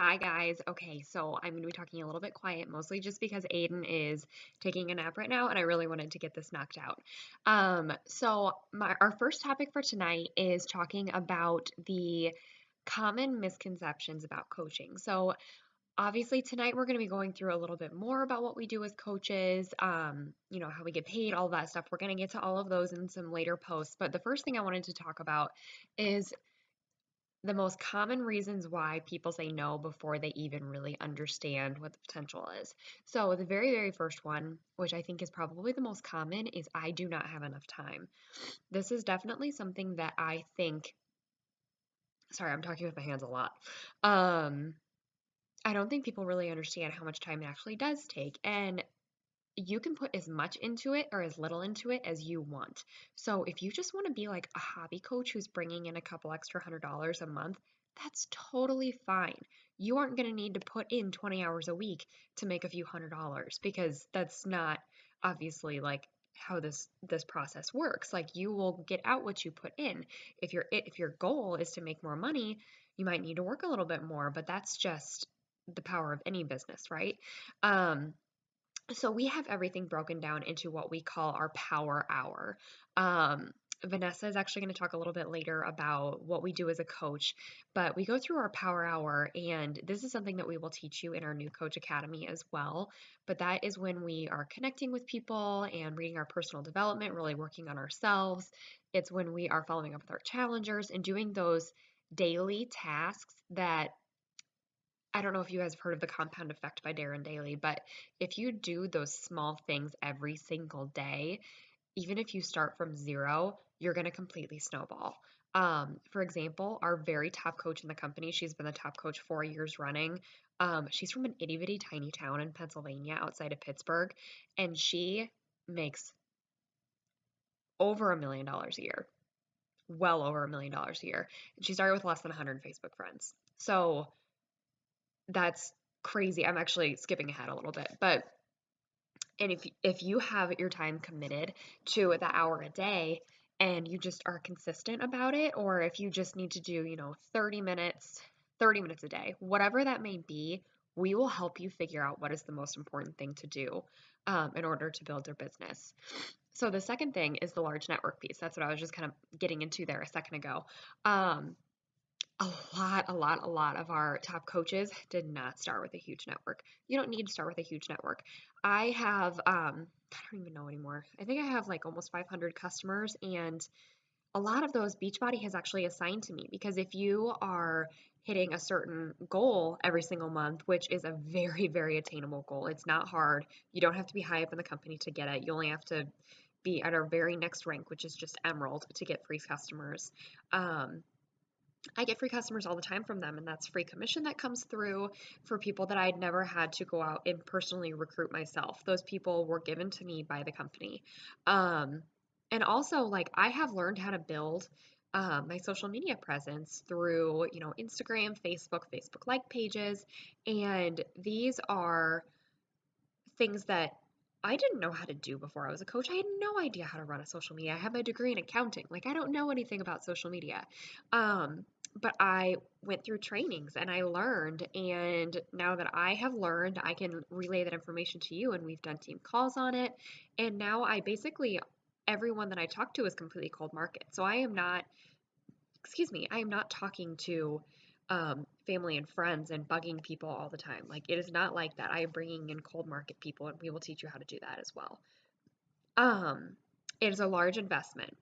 Hi guys. Okay, so I'm going to be talking a little bit quiet, mostly just because Aiden is taking a nap right now, and I really wanted to get this knocked out. Our first topic for tonight is talking about the common misconceptions about coaching. So obviously tonight we're going to be going through a little bit more about what we do as coaches, how we get paid, all that stuff. We're going to get to all of those in some later posts, but the first thing I wanted to talk about is the most common reasons why people say no before they even really understand what the potential is. So, the very, very first one, which I think is probably the most common, is I do not have enough time. This is definitely something that I think, sorry, I'm talking with my hands a lot. Um, I don't think people really understand how much time it actually does take. And you can put as much into it or as little into it as you want. So if you just want to be like a hobby coach who's bringing in a couple extra $100 a month, that's totally fine. You aren't going to need to put in 20 hours a week to make a few $100 because that's not obviously like how this process works. Like you will get out what you put in. If your goal is to make more money, you might need to work a little bit more, but that's just the power of any business, right? Um, so we have everything broken down into what we call our power hour. Um, Vanessa is actually going to talk a little bit later about what we do as a coach, but we go through our power hour, and this is something that we will teach you in our new coach academy as well. But that is when we are connecting with people and reading our personal development, really working on ourselves. It's when we are following up with our challengers and doing those daily tasks that I don't know if you guys have heard of the compound effect by Darren Daly, but if you do those small things every single day, even if you start from zero, you're going to completely snowball. For example, our very top coach in the company, she's been the top coach 4 years running. She's from an itty bitty tiny town in Pennsylvania outside of Pittsburgh, and she makes over $1 million a year, well over $1 million a year. And she started with less than 100 Facebook friends. So that's crazy. I'm actually skipping ahead a little bit, but and if you have your time committed to the hour a day and you just are consistent about it, or if you just need to do, 30 minutes a day, whatever that may be, we will help you figure out what is the most important thing to do in order to build your business. So the second thing is the large network piece. That's what I was just kind of getting into there a second ago. Um, a lot of our top coaches did not start with a huge network. You don't need to start with a huge network. I have, I don't even know anymore. I think I have like almost 500 customers, and a lot of those Beachbody has actually assigned to me because if you are hitting a certain goal every single month, which is a very, very attainable goal, it's not hard. You don't have to be high up in the company to get it. You only have to be at our very next rank, which is just Emerald, to get free customers. Um, I get free customers all the time from them, and that's free commission that comes through for people that I'd never had to go out and personally recruit myself. Those people were given to me by the company. Um, and also, like, I have learned how to build my social media presence through, Instagram, Facebook like pages, and these are things that I didn't know how to do before I was a coach. I had no idea how to run a social media. I have my degree in accounting. Like, I don't know anything about social media. Um, but I went through trainings and I learned. And now that I have learned, I can relay that information to you. And we've done team calls on it. And now everyone that I talk to is completely cold market. So I am not talking to family and friends and bugging people all the time. Like, it is not like that. I am bringing in cold market people, and we will teach you how to do that as well. Um, it is a large investment.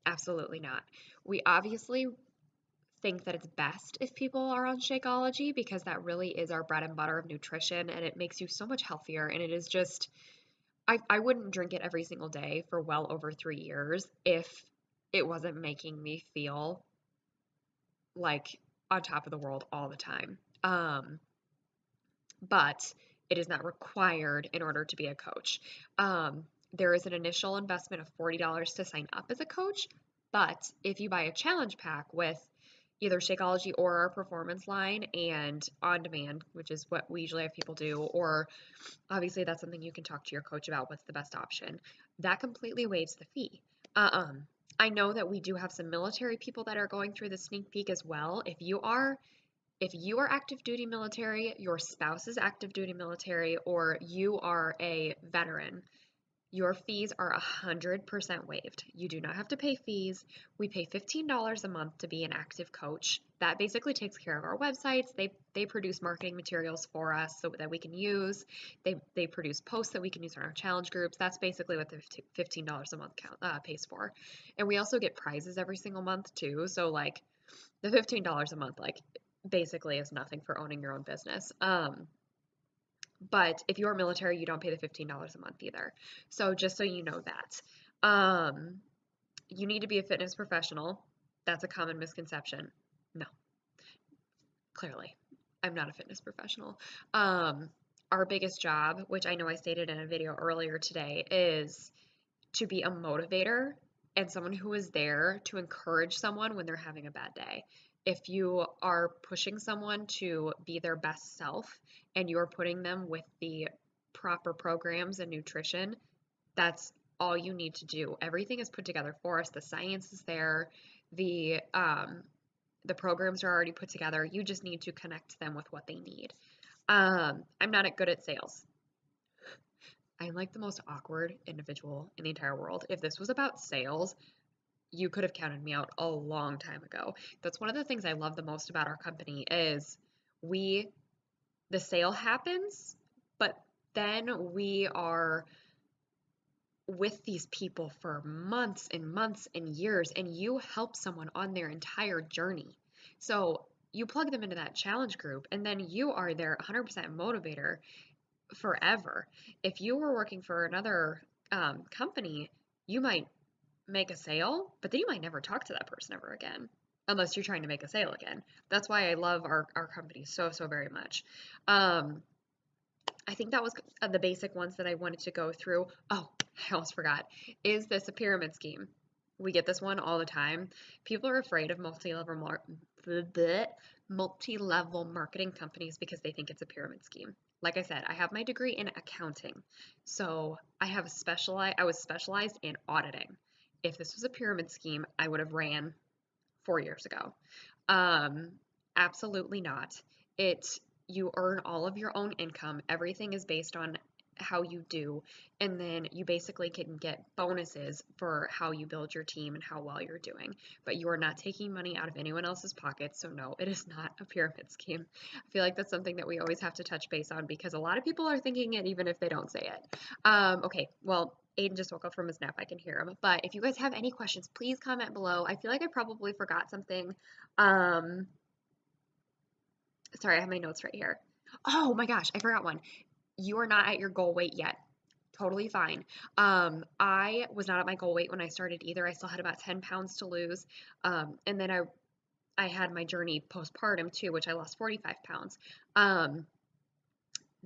Absolutely not. We obviously think that it's best if people are on Shakeology because that really is our bread and butter of nutrition, and it makes you so much healthier. And it is just, I wouldn't drink it every single day for well over 3 years if it wasn't making me feel like on top of the world all the time. But it is not required in order to be a coach. There is an initial investment of $40 to sign up as a coach, but if you buy a challenge pack with either Shakeology or our performance line and on demand, which is what we usually have people do, or obviously that's something you can talk to your coach about what's the best option, that completely waives the fee. Um, I know that we do have some military people that are going through the sneak peek as well. If you are If you are active duty military, your spouse is active duty military, or you are a veteran, your fees are 100% waived. You do not have to pay fees. We pay $15 a month to be an active coach. That basically takes care of our websites. They produce marketing materials for us so that we can use. They produce posts that we can use in our challenge groups. That's basically what the $15 a month pays for. And we also get prizes every single month too. So like the $15 a month like basically is nothing for owning your own business. But if you're military, you don't pay the $15 a month either. So just so you know that. You need to be a fitness professional. That's a common misconception. No, clearly, I'm not a fitness professional. Our biggest job, which I know I stated in a video earlier today, is to be a motivator and someone who is there to encourage someone when they're having a bad day. If you are pushing someone to be their best self and you're putting them with the proper programs and nutrition, that's all you need to do. Everything is put together for us. The science is there. The programs are already put together. You just need to connect them with what they need. I'm not good at sales. I'm like the most awkward individual in the entire world. If this was about sales, you could have counted me out a long time ago. That's one of the things I love the most about our company is we the sale happens, but then we are with these people for months and months and years, and you help someone on their entire journey. So you plug them into that challenge group, and then you are their 100% motivator forever. If you were working for another company, you might make a sale, but then you might never talk to that person ever again, unless you're trying to make a sale again. That's why I love our company so, so very much. I think that was the basic ones that I wanted to go through. Oh, I almost forgot. Is this a pyramid scheme? We get this one all the time. People are afraid of multi-level marketing companies because they think it's a pyramid scheme. Like I said, I have my degree in accounting. So I was specialized in auditing. If this was a pyramid scheme, I would have ran 4 years ago. Um, Absolutely not. You earn all of your own income. Everything is based on how you do, and then you basically can get bonuses for how you build your team and how well you're doing. But you are not taking money out of anyone else's pockets, so no, it is not a pyramid scheme. I feel like that's something that we always have to touch base on because a lot of people are thinking it even if they don't say it. Okay, well, Aiden just woke up from his nap. I can hear him. But if you guys have any questions, please comment below. I feel like I probably forgot something. Um, Sorry, I have my notes right here. Oh my gosh, I forgot one. You are not at your goal weight yet. Totally fine. I was not at my goal weight when I started either. I still had about 10 pounds to lose. And then I had my journey postpartum too, which I lost 45 pounds.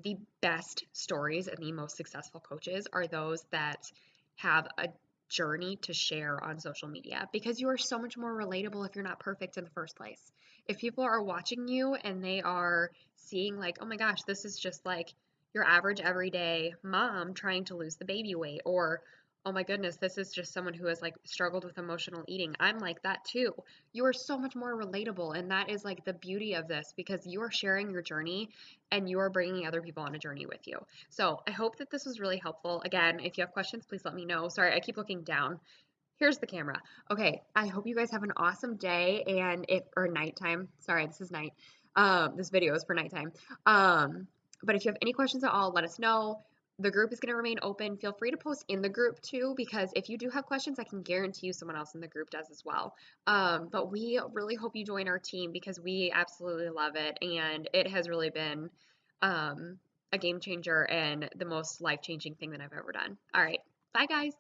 The best stories and the most successful coaches are those that have a journey to share on social media because you are so much more relatable if you're not perfect in the first place. If people are watching you and they are seeing, like, oh my gosh, this is just like your average everyday mom trying to lose the baby weight, or oh my goodness, this is just someone who has like struggled with emotional eating. I'm like that too. You are so much more relatable, and that is like the beauty of this because you are sharing your journey and you are bringing other people on a journey with you. So I hope that this was really helpful. Again, if you have questions, please let me know. Sorry, I keep looking down. Here's the camera. Okay, I hope you guys have an awesome day or nighttime. Sorry, this is night. This video is for nighttime. But if you have any questions at all, let us know. The group is going to remain open. Feel free to post in the group too, because if you do have questions, I can guarantee you someone else in the group does as well. But we really hope you join our team because we absolutely love it, and it has really been a game changer and the most life-changing thing that I've ever done. All right, bye guys.